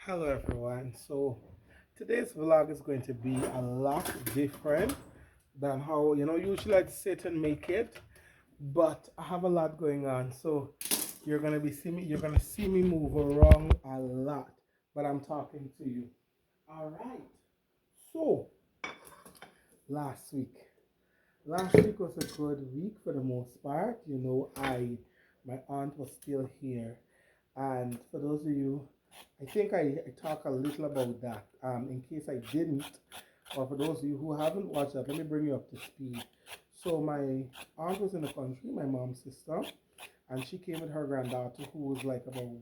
Hello everyone. So today's vlog is going to be a lot different than how usually I sit and make it, but I have a lot going on. So you're gonna see me move around a lot, but I'm talking to you. All right. So last week, last week was a good week for the most part. My aunt was still here, and for those of you, I think I talk a little about that. In case I didn't, or for those of you who haven't watched that, let me bring you up to speed. So my aunt was in the country, my mom's sister, and she came with her granddaughter who was like about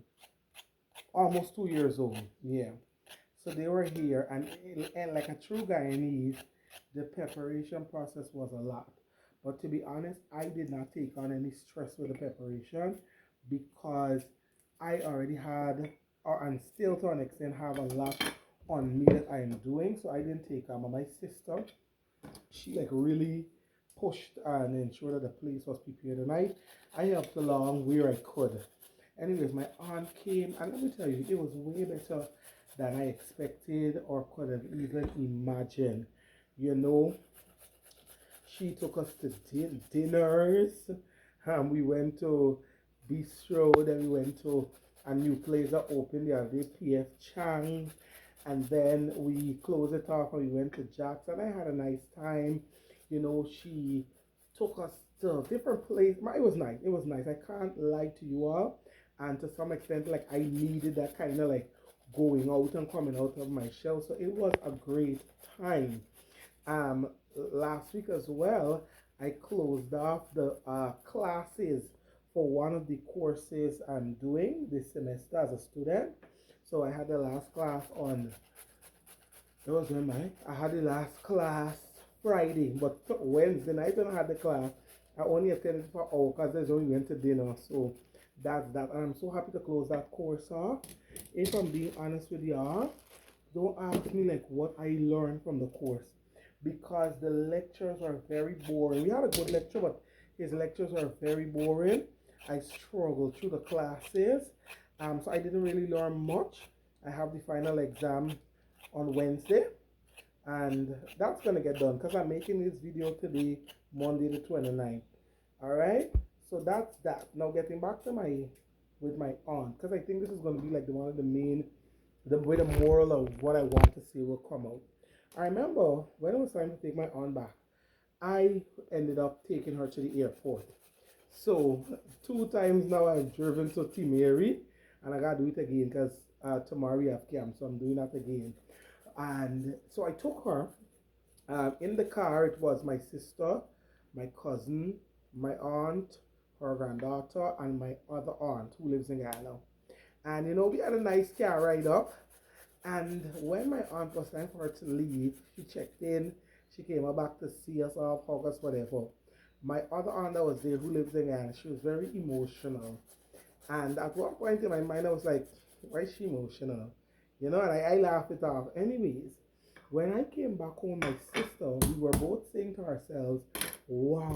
almost 2 years old. Yeah. So they were here, and like a true Guyanese, the preparation process was a lot. But to be honest, I did not take on any stress with the preparation because I already had, or and still to an extent have a lot on me that I am doing. So I didn't take on. But my sister, she like really pushed and ensured that the place was prepared, and I helped along where I could. Anyways, my aunt came, and let me tell you, it was way better than I expected or could have even imagined. You know, she took us to dinners. We went to bistro, then we went to a new place that opened the other day, PF Chang, and then we closed it off and we went to Jack's, and I had a nice time. She took us to different places. It was nice. It was nice. I can't lie to you all. And to some extent, like I needed that kind of like going out and coming out of my shell. So it was a great time. Um, Last week as well, I closed off the classes for one of the courses I'm doing this semester as a student. So I had the last class on, it was when I had the last class Friday, but Wednesday night when I had the class, I only attended for an hour because there's only went to dinner. So that's that. I'm so happy to close that course off. If I'm being honest with y'all, don't ask me like what I learned from the course because the lectures are very boring. We had a good lecture, but his lectures are very boring. I struggled through the classes, so I didn't really learn much. I have the final exam on Wednesday, and that's gonna get done because I'm making this video today, Monday the 29th. All right, so that's that. Now getting back to my with my aunt, because I think this is gonna be like the one of the main, the way the moral of what I want to say will come out. I remember when it was time to take my aunt back, I ended up taking her to the airport. So two times now I've driven to Timeri, and I gotta do it again because tomorrow we have camp, so I'm doing that again. And so I took her. In the car, it was my sister, my cousin, my aunt, her granddaughter, and my other aunt who lives in Guyana. And we had a nice car ride up. And when my aunt was time for her to leave, she checked in. She came back to see us off, hug us, whatever. My other aunt that was there who lives in Guyana, she was very emotional. And at one point in my mind, I was like, why is she emotional? And I laughed it off. Anyways, when I came back home, my sister, we were both saying to ourselves, wow,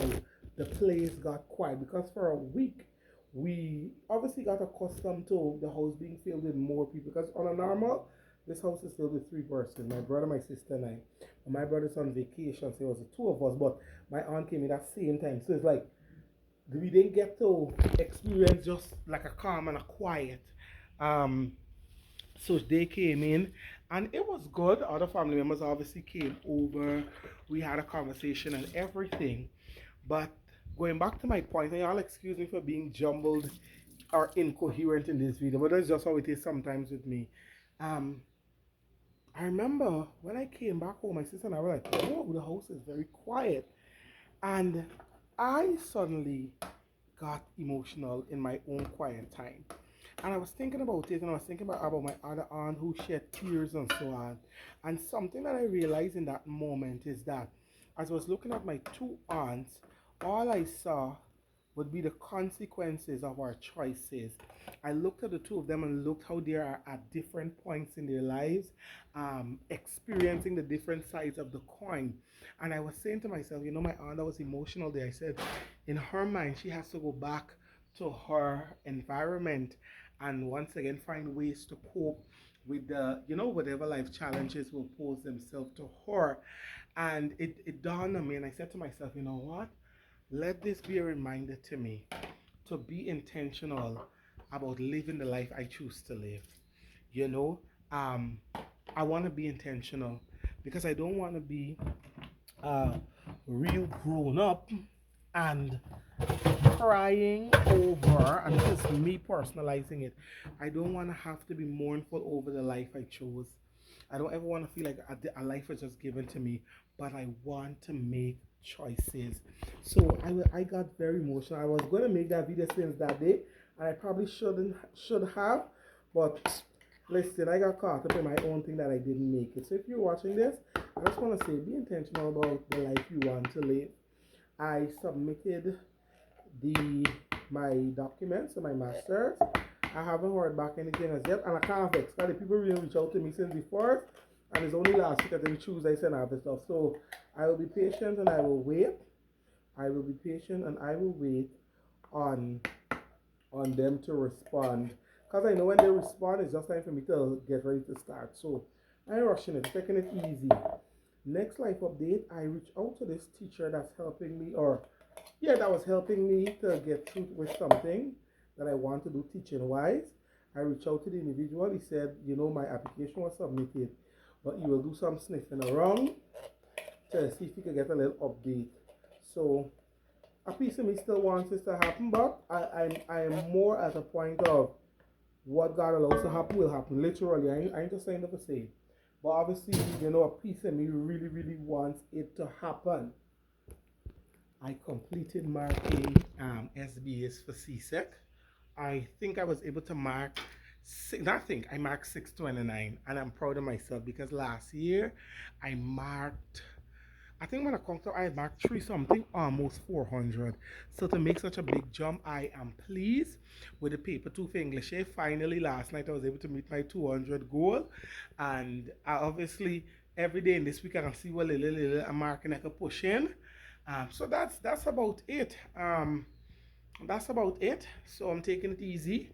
the place got quiet. Because for a week, we obviously got accustomed to the house being filled with more people. Because on a normal, this house is filled with three persons, my brother, my sister, and I. And my brother's on vacation, so it was the two of us. But my aunt came in at the same time. So it's like, we didn't get to experience just like a calm and a quiet. Um, so they came in, and it was good. Other family members obviously came over. We had a conversation and everything. But going back to my point, and y'all excuse me for being jumbled or incoherent in this video, but that's just how it is sometimes with me. Um, I remember when I came back home, my sister and I were like, oh, the house is very quiet. And I suddenly got emotional in my own quiet time. And I was thinking about it, and I was thinking about my other aunt who shed tears and so on. And something that I realized in that moment is that as I was looking at my two aunts, all I saw would be the consequences of our choices. I looked at the two of them and looked how they are at different points in their lives, experiencing the different sides of the coin. And I was saying to myself, my aunt that was emotional there, I said, in her mind, she has to go back to her environment and once again find ways to cope with the, you know, whatever life challenges will pose themselves to her. And it dawned on me, and I said to myself, you know what? Let this be a reminder to me to be intentional about living the life I choose to live. You know, um, I want to be intentional because I don't want to be uh, real grown up and crying over, and this is me personalizing it. I don't want to have to be mournful over the life I chose. I don't ever want to feel like a life was just given to me, but I want to make choices. So I got very emotional. I was going to make that video since that day, and I probably should have, but listen, I got caught up in my own thing that I didn't make it. So if you're watching this, I just want to say be intentional about the life you want to live. I submitted the my documents and my masters. I haven't heard back anything as yet, and I can't vex because the people really reach out to me since before, and it's only last week, I think Tuesday, I sent out the stuff. So I will be patient and I will wait. I will be patient and I will wait on them to respond, because I know when they respond, it's just time for me to get ready to start. So I'm rushing it, taking it easy. Next life update, I reached out to this teacher that's helping me, or yeah, that was helping me to get through with something that I want to do teaching wise. I reached out to the individual. He said, you know, my application was submitted, but you will do some sniffing around to see if you can get a little update. So a piece of me still wants this to happen, but I am more at a point of what God allows to happen will happen. Literally, I ain't just saying that to say. But obviously, you know, a piece of me really, really wants it to happen. I completed marking SBAs for CSEC. I think I was able to mark, I marked 629, and I'm proud of myself because last year I marked, I think when I counted, I marked three something, almost 400. So to make such a big jump, I am pleased with the paper two for English. Finally, last night I was able to meet my 200 goal, and I obviously every day in this week I can see what little I'm marking I can push in. So that's about it. That's about it. So I'm taking it easy.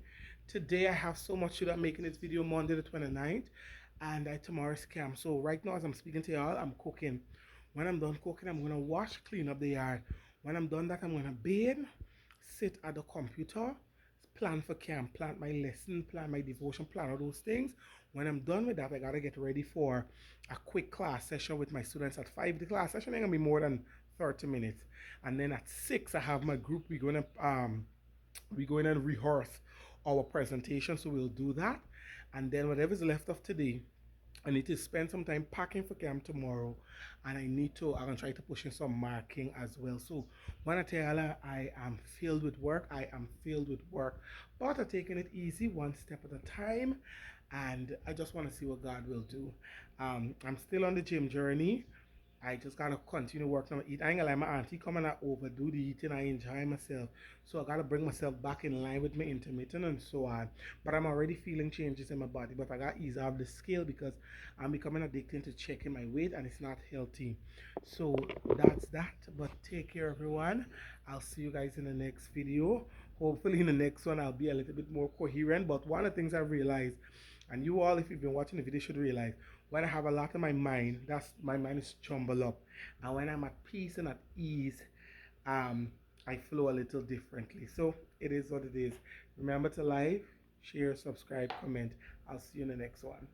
Today I have so much to do. I'm making this video Monday the 29th, and tomorrow's camp. So right now as I'm speaking to y'all, I'm cooking. When I'm done cooking, I'm gonna wash, clean up the yard. When I'm done that, I'm gonna bathe, sit at the computer, plan for camp, plan my lesson, plan my devotion, plan all those things. When I'm done with that, I gotta get ready for a quick class session with my students at 5. The class session ain't gonna be more than 30 minutes. And then at 6, I have my group. We're going to rehearse our presentation, so we'll do that. And then whatever's left of today, I need to spend some time packing for camp tomorrow, and I'm gonna try to push in some marking as well. So when I tell you I am filled with work, I am filled with work, but I'm taking it easy, one step at a time, and I just want to see what God will do. I'm still on the gym journey. I just gotta continue working on it. I ain't gonna let my auntie come and I overdo the eating. I enjoy myself. So I gotta bring myself back in line with my intermittent and so on. But I'm already feeling changes in my body. But I gotta ease off the scale because I'm becoming addicted to checking my weight and it's not healthy. So that's that. But take care everyone. I'll see you guys in the next video. Hopefully in the next one I'll be a little bit more coherent. But one of the things I realized, and you all if you've been watching the video should realize, when I have a lot in my mind, that's my mind is jumbled up. And when I'm at peace and at ease, I flow a little differently. So it is what it is. Remember to like, share, subscribe, comment. I'll see you in the next one.